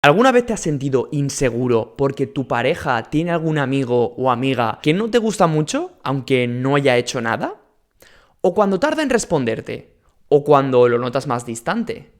¿Alguna vez te has sentido inseguro porque tu pareja tiene algún amigo o amiga que no te gusta mucho, aunque no haya hecho nada? ¿O cuando tarda en responderte? ¿O cuando lo notas más distante?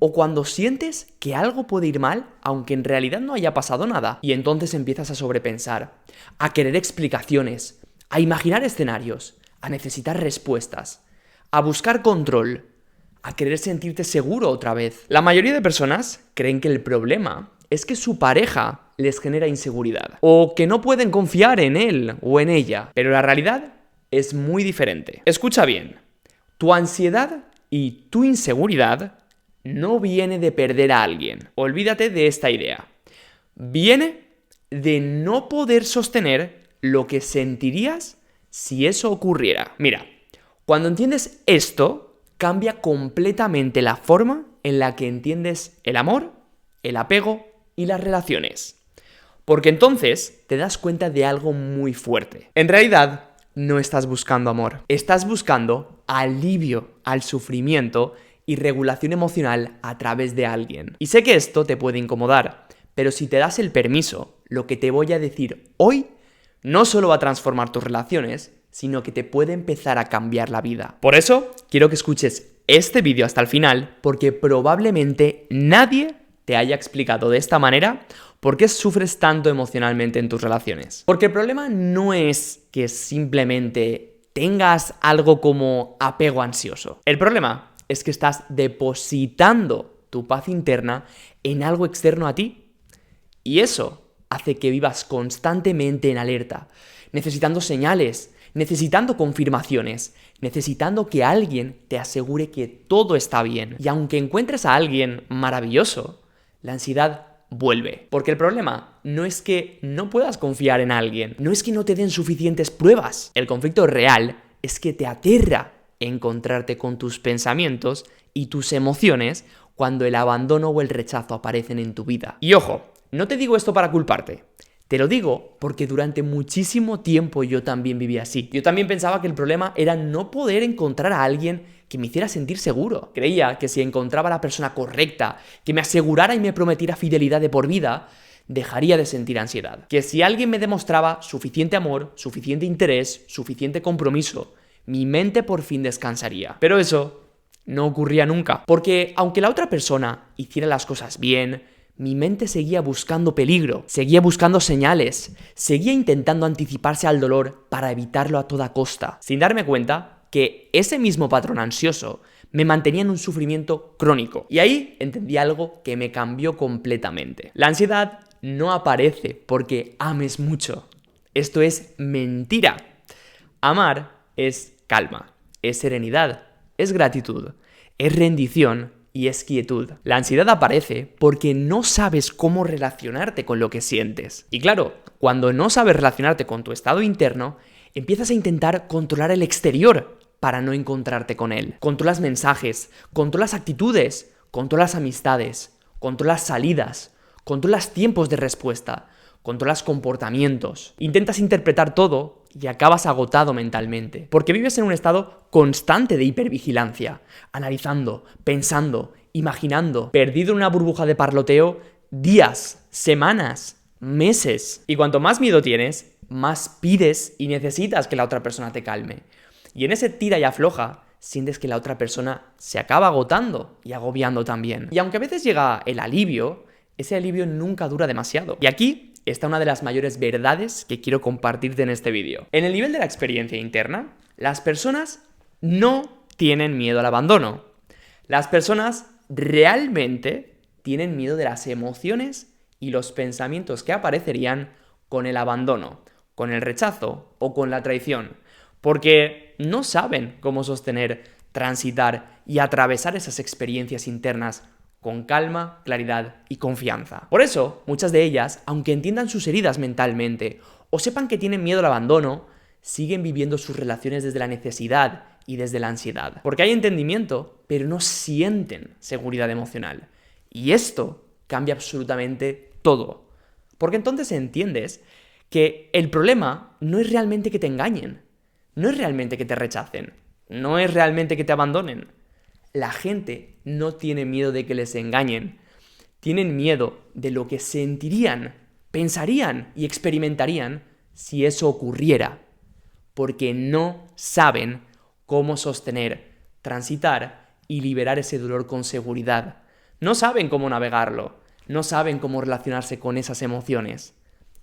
¿O cuando sientes que algo puede ir mal, aunque en realidad no haya pasado nada? Y entonces empiezas a sobrepensar, a querer explicaciones, a imaginar escenarios, a necesitar respuestas, a buscar control, a querer sentirte seguro otra vez. La mayoría de personas creen que el problema es que su pareja les genera inseguridad, o que no pueden confiar en él o en ella, pero la realidad es muy diferente. Escucha bien, tu ansiedad y tu inseguridad no viene de perder a alguien. Olvídate de esta idea. Viene de no poder sostener lo que sentirías si eso ocurriera. Mira, cuando entiendes esto, cambia completamente la forma en la que entiendes el amor, el apego y las relaciones. Porque entonces te das cuenta de algo muy fuerte. En realidad, no estás buscando amor. Estás buscando alivio al sufrimiento y regulación emocional a través de alguien. Y sé que esto te puede incomodar, pero si te das el permiso, lo que te voy a decir hoy no solo va a transformar tus relaciones, sino que te puede empezar a cambiar la vida. Por eso, quiero que escuches este vídeo hasta el final, porque probablemente nadie te haya explicado de esta manera por qué sufres tanto emocionalmente en tus relaciones. Porque el problema no es que simplemente tengas algo como apego ansioso. El problema es que estás depositando tu paz interna en algo externo a ti. Y eso hace que vivas constantemente en alerta, necesitando señales, necesitando confirmaciones, necesitando que alguien te asegure que todo está bien. Y aunque encuentres a alguien maravilloso, la ansiedad vuelve. Porque el problema no es que no puedas confiar en alguien, no es que no te den suficientes pruebas. El conflicto real es que te aterra encontrarte con tus pensamientos y tus emociones cuando el abandono o el rechazo aparecen en tu vida. Y ojo, no te digo esto para culparte. Te lo digo porque durante muchísimo tiempo yo también vivía así. Yo también pensaba que el problema era no poder encontrar a alguien que me hiciera sentir seguro. Creía que si encontraba a la persona correcta, que me asegurara y me prometiera fidelidad de por vida, dejaría de sentir ansiedad. Que si alguien me demostraba suficiente amor, suficiente interés, suficiente compromiso, mi mente por fin descansaría. Pero eso no ocurría nunca. Porque aunque la otra persona hiciera las cosas bien, mi mente seguía buscando peligro, seguía buscando señales, seguía intentando anticiparse al dolor para evitarlo a toda costa, sin darme cuenta que ese mismo patrón ansioso me mantenía en un sufrimiento crónico. Y ahí entendí algo que me cambió completamente. La ansiedad no aparece porque ames mucho. Esto es mentira. Amar es calma, es serenidad, es gratitud, es rendición y es quietud. La ansiedad aparece porque no sabes cómo relacionarte con lo que sientes. Y claro, cuando no sabes relacionarte con tu estado interno, empiezas a intentar controlar el exterior para no encontrarte con él. Controlas mensajes, controlas actitudes, controlas amistades, controlas salidas, controlas tiempos de respuesta, controlas comportamientos. Intentas interpretar todo y acabas agotado mentalmente, porque vives en un estado constante de hipervigilancia, analizando, pensando, imaginando, perdido en una burbuja de parloteo días, semanas, meses. Y cuanto más miedo tienes, más pides y necesitas que la otra persona te calme. Y en ese tira y afloja, sientes que la otra persona se acaba agotando y agobiando también. Y aunque a veces llega el alivio, ese alivio nunca dura demasiado. Y aquí está una de las mayores verdades que quiero compartirte en este vídeo. En el nivel de la experiencia interna, las personas no tienen miedo al abandono. Las personas realmente tienen miedo de las emociones y los pensamientos que aparecerían con el abandono, con el rechazo o con la traición, porque no saben cómo sostener, transitar y atravesar esas experiencias internas con calma, claridad y confianza. Por eso, muchas de ellas, aunque entiendan sus heridas mentalmente o sepan que tienen miedo al abandono, siguen viviendo sus relaciones desde la necesidad y desde la ansiedad. Porque hay entendimiento, pero no sienten seguridad emocional. Y esto cambia absolutamente todo. Porque entonces entiendes que el problema no es realmente que te engañen, no es realmente que te rechacen, no es realmente que te abandonen. La gente no tiene miedo de que les engañen, Tienen miedo de lo que sentirían, pensarían y experimentarían si eso ocurriera, porque no saben cómo sostener, transitar y liberar ese dolor con seguridad. No saben cómo navegarlo, no saben cómo relacionarse con esas emociones.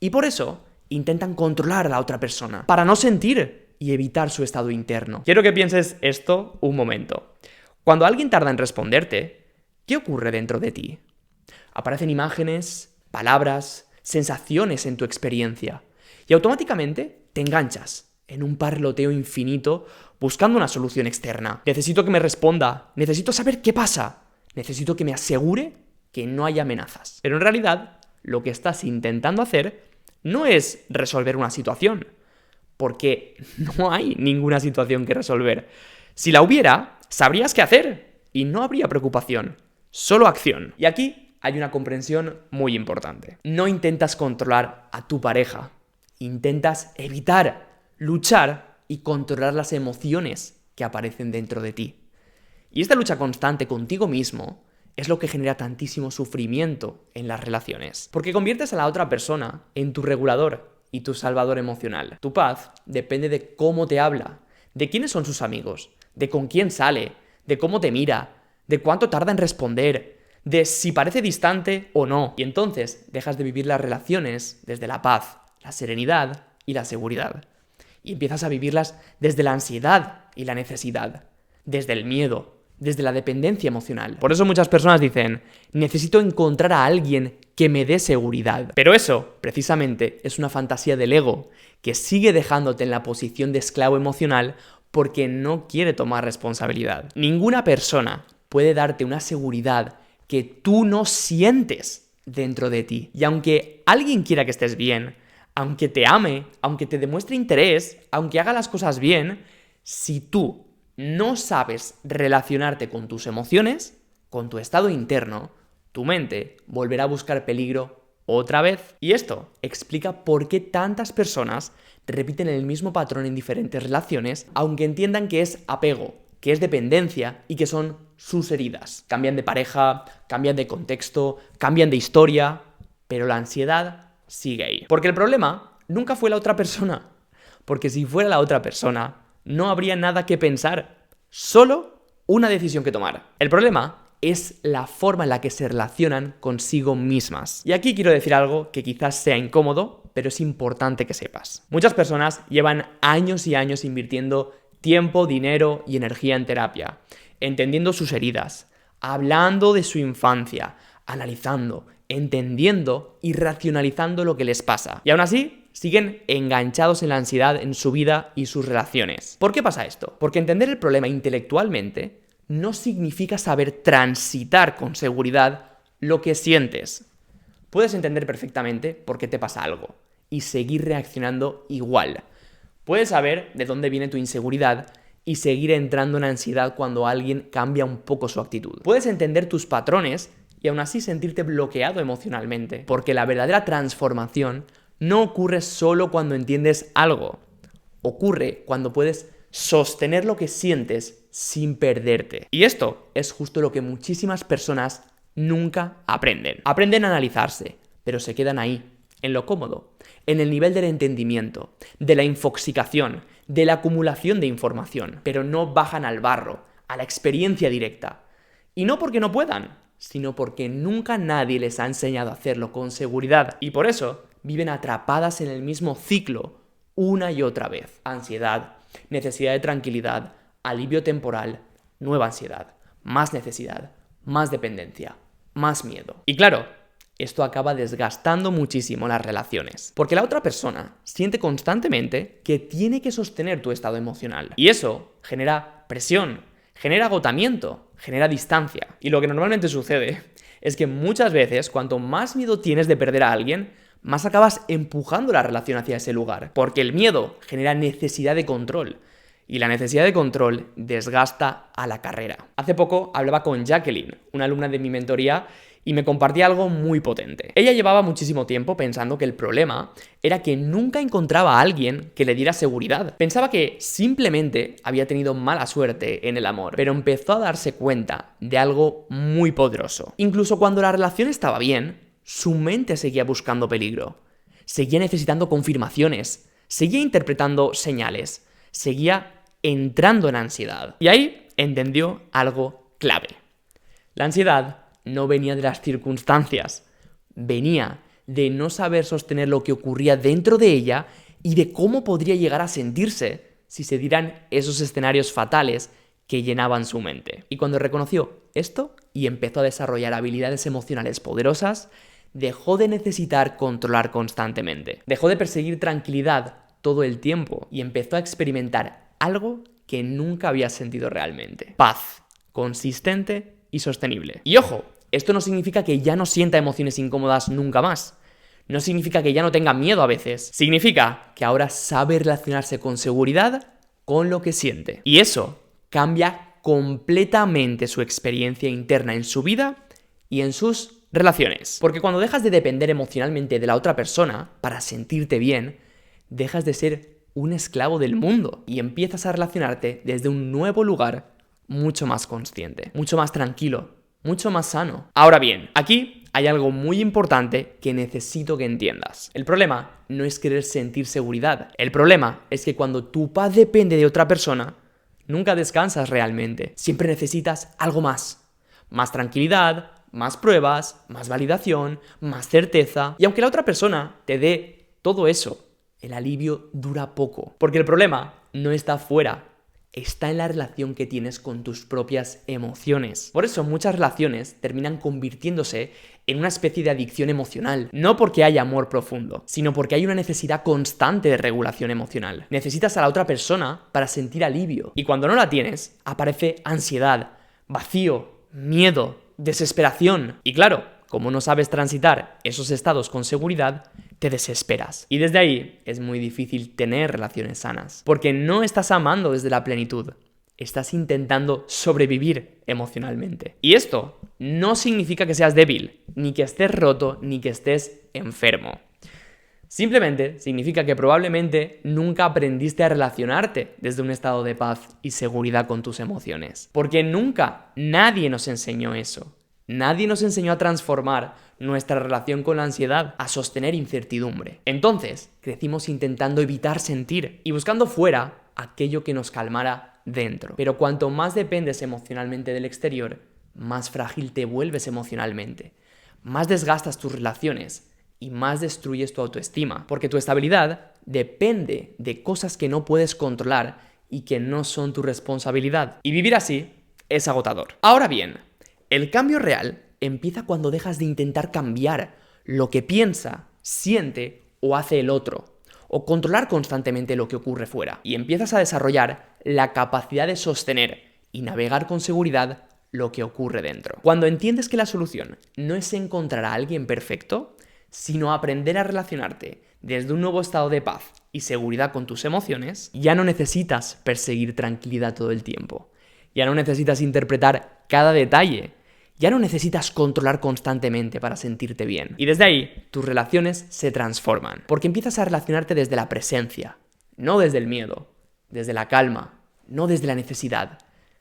Y por eso intentan controlar a la otra persona, para no sentir y evitar su estado interno. Quiero que pienses esto un momento. Cuando alguien tarda en responderte, ¿qué ocurre dentro de ti? Aparecen imágenes, palabras, sensaciones en tu experiencia y automáticamente te enganchas en un parloteo infinito buscando una solución externa. Necesito que me responda, necesito saber qué pasa, necesito que me asegure que no hay amenazas. Pero en realidad, lo que estás intentando hacer no es resolver una situación, porque no hay ninguna situación que resolver. Si la hubiera, sabrías qué hacer y no habría preocupación, solo acción. Y aquí hay una comprensión muy importante. No intentas controlar a tu pareja, intentas evitar, luchar y controlar las emociones que aparecen dentro de ti. Y esta lucha constante contigo mismo es lo que genera tantísimo sufrimiento en las relaciones. Porque conviertes a la otra persona en tu regulador y tu salvador emocional. Tu paz depende de cómo te habla, de quiénes son sus amigos, de con quién sale, de cómo te mira, de cuánto tarda en responder, de si parece distante o no. Y entonces dejas de vivir las relaciones desde la paz, la serenidad y la seguridad. Y empiezas a vivirlas desde la ansiedad y la necesidad, desde el miedo, desde la dependencia emocional. Por eso muchas personas dicen, necesito encontrar a alguien que me dé seguridad. Pero eso, precisamente, es una fantasía del ego que sigue dejándote en la posición de esclavo emocional porque no quiere tomar responsabilidad. Ninguna persona puede darte una seguridad que tú no sientes dentro de ti. Y aunque alguien quiera que estés bien, aunque te ame, aunque te demuestre interés, aunque haga las cosas bien, si tú no sabes relacionarte con tus emociones, con tu estado interno, tu mente volverá a buscar peligro otra vez. Y esto explica por qué tantas personas repiten el mismo patrón en diferentes relaciones, aunque entiendan que es apego, que es dependencia y que son sus heridas. Cambian de pareja, cambian de contexto, cambian de historia, pero la ansiedad sigue ahí. Porque el problema nunca fue la otra persona. Porque si fuera la otra persona, no habría nada que pensar, solo una decisión que tomar. El problema es la forma en la que se relacionan consigo mismas. Y aquí quiero decir algo que quizás sea incómodo, pero es importante que sepas. Muchas personas llevan años y años invirtiendo tiempo, dinero y energía en terapia, entendiendo sus heridas, hablando de su infancia, analizando, entendiendo y racionalizando lo que les pasa. Y aún así, siguen enganchados en la ansiedad en su vida y sus relaciones. ¿Por qué pasa esto? Porque entender el problema intelectualmente no significa saber transitar con seguridad lo que sientes. Puedes entender perfectamente por qué te pasa algo y seguir reaccionando igual. Puedes saber de dónde viene tu inseguridad y seguir entrando en ansiedad cuando alguien cambia un poco su actitud. Puedes entender tus patrones y aún así sentirte bloqueado emocionalmente, porque la verdadera transformación no ocurre solo cuando entiendes algo. Ocurre cuando puedes sostener lo que sientes sin perderte. Y esto es justo lo que muchísimas personas nunca aprenden. Aprenden a analizarse, pero se quedan ahí, en lo cómodo, en el nivel del entendimiento, de la infoxicación, de la acumulación de información, pero no bajan al barro, a la experiencia directa. Y no porque no puedan, sino porque nunca nadie les ha enseñado a hacerlo con seguridad. Y por eso viven atrapadas en el mismo ciclo una y otra vez. Ansiedad, necesidad de tranquilidad, alivio temporal, nueva ansiedad, más necesidad, más dependencia, más miedo. Y claro, esto acaba desgastando muchísimo las relaciones, porque la otra persona siente constantemente que tiene que sostener tu estado emocional. Y eso genera presión, genera agotamiento, genera distancia. Y lo que normalmente sucede es que muchas veces, cuanto más miedo tienes de perder a alguien, más acabas empujando la relación hacia ese lugar, porque el miedo genera necesidad de control. Y la necesidad de control desgasta a la carrera. Hace poco hablaba con Jacqueline, una alumna de mi mentoría, y me compartía algo muy potente. Ella llevaba muchísimo tiempo pensando que el problema era que nunca encontraba a alguien que le diera seguridad. Pensaba que simplemente había tenido mala suerte en el amor, pero empezó a darse cuenta de algo muy poderoso. Incluso cuando la relación estaba bien, su mente seguía buscando peligro, seguía necesitando confirmaciones, seguía interpretando señales, seguía entrando en ansiedad. Y ahí entendió algo clave. La ansiedad no venía de las circunstancias, venía de no saber sostener lo que ocurría dentro de ella y de cómo podría llegar a sentirse si se dieran esos escenarios fatales que llenaban su mente. Y cuando reconoció esto y empezó a desarrollar habilidades emocionales poderosas, dejó de necesitar controlar constantemente, dejó de perseguir tranquilidad todo el tiempo y empezó a experimentar algo que nunca había sentido realmente: paz consistente y sostenible. Y ojo, esto no significa que ya no sienta emociones incómodas nunca más. No significa que ya no tenga miedo a veces. Significa que ahora sabe relacionarse con seguridad con lo que siente. Y eso cambia completamente su experiencia interna en su vida y en sus relaciones. Porque cuando dejas de depender emocionalmente de la otra persona para sentirte bien, dejas de ser un esclavo del mundo y empiezas a relacionarte desde un nuevo lugar mucho más consciente, mucho más tranquilo, mucho más sano. Ahora bien, aquí hay algo muy importante que necesito que entiendas. El problema no es querer sentir seguridad. El problema es que cuando tu paz depende de otra persona, nunca descansas realmente. Siempre necesitas algo más. Más tranquilidad, más pruebas, más validación, más certeza. Y aunque la otra persona te dé todo eso, el alivio dura poco. Porque el problema no está fuera, está en la relación que tienes con tus propias emociones. Por eso muchas relaciones terminan convirtiéndose en una especie de adicción emocional. No porque haya amor profundo, sino porque hay una necesidad constante de regulación emocional. Necesitas a la otra persona para sentir alivio. Y cuando no la tienes, aparece ansiedad, vacío, miedo, desesperación. Y claro, como no sabes transitar esos estados con seguridad, te desesperas. Y desde ahí es muy difícil tener relaciones sanas, porque no estás amando desde la plenitud, estás intentando sobrevivir emocionalmente. Y esto no significa que seas débil, ni que estés roto, ni que estés enfermo. Simplemente significa que probablemente nunca aprendiste a relacionarte desde un estado de paz y seguridad con tus emociones. Porque nunca nadie nos enseñó eso. Nadie nos enseñó a transformar nuestra relación con la ansiedad, a sostener incertidumbre. Entonces, crecimos intentando evitar sentir y buscando fuera aquello que nos calmara dentro. Pero cuanto más dependes emocionalmente del exterior, más frágil te vuelves emocionalmente, más desgastas tus relaciones y más destruyes tu autoestima, porque tu estabilidad depende de cosas que no puedes controlar y que no son tu responsabilidad. Y vivir así es agotador. Ahora bien, el cambio real empieza cuando dejas de intentar cambiar lo que piensa, siente o hace el otro, o controlar constantemente lo que ocurre fuera, y empiezas a desarrollar la capacidad de sostener y navegar con seguridad lo que ocurre dentro. Cuando entiendes que la solución no es encontrar a alguien perfecto, sino aprender a relacionarte desde un nuevo estado de paz y seguridad con tus emociones, ya no necesitas perseguir tranquilidad todo el tiempo. Ya no necesitas interpretar cada detalle. Ya no necesitas controlar constantemente para sentirte bien. Y desde ahí, tus relaciones se transforman. Porque empiezas a relacionarte desde la presencia, no desde el miedo, desde la calma, no desde la necesidad,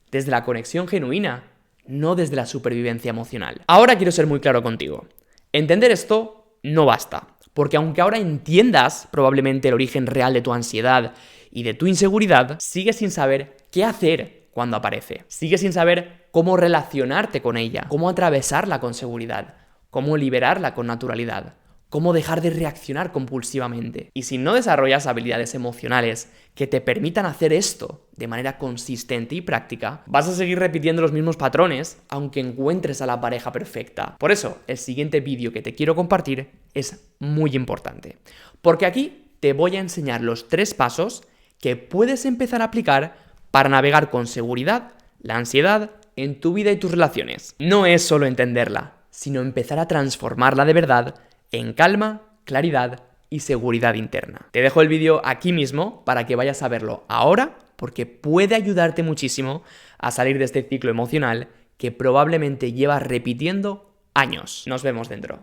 desde la conexión genuina, no desde la supervivencia emocional. Ahora quiero ser muy claro contigo. Entender esto no basta. Porque aunque ahora entiendas probablemente el origen real de tu ansiedad y de tu inseguridad, sigues sin saber qué hacer cuando aparece. Sigues sin saber cómo relacionarte con ella, cómo atravesarla con seguridad, cómo liberarla con naturalidad, cómo dejar de reaccionar compulsivamente. Y si no desarrollas habilidades emocionales que te permitan hacer esto de manera consistente y práctica, vas a seguir repitiendo los mismos patrones aunque encuentres a la pareja perfecta. Por eso, el siguiente vídeo que te quiero compartir es muy importante, porque aquí te voy a enseñar los 3 pasos que puedes empezar a aplicar para navegar con seguridad la ansiedad en tu vida y tus relaciones. No es solo entenderla, sino empezar a transformarla de verdad en calma, claridad y seguridad interna. Te dejo el vídeo aquí mismo para que vayas a verlo ahora, porque puede ayudarte muchísimo a salir de este ciclo emocional que probablemente llevas repitiendo años. Nos vemos dentro.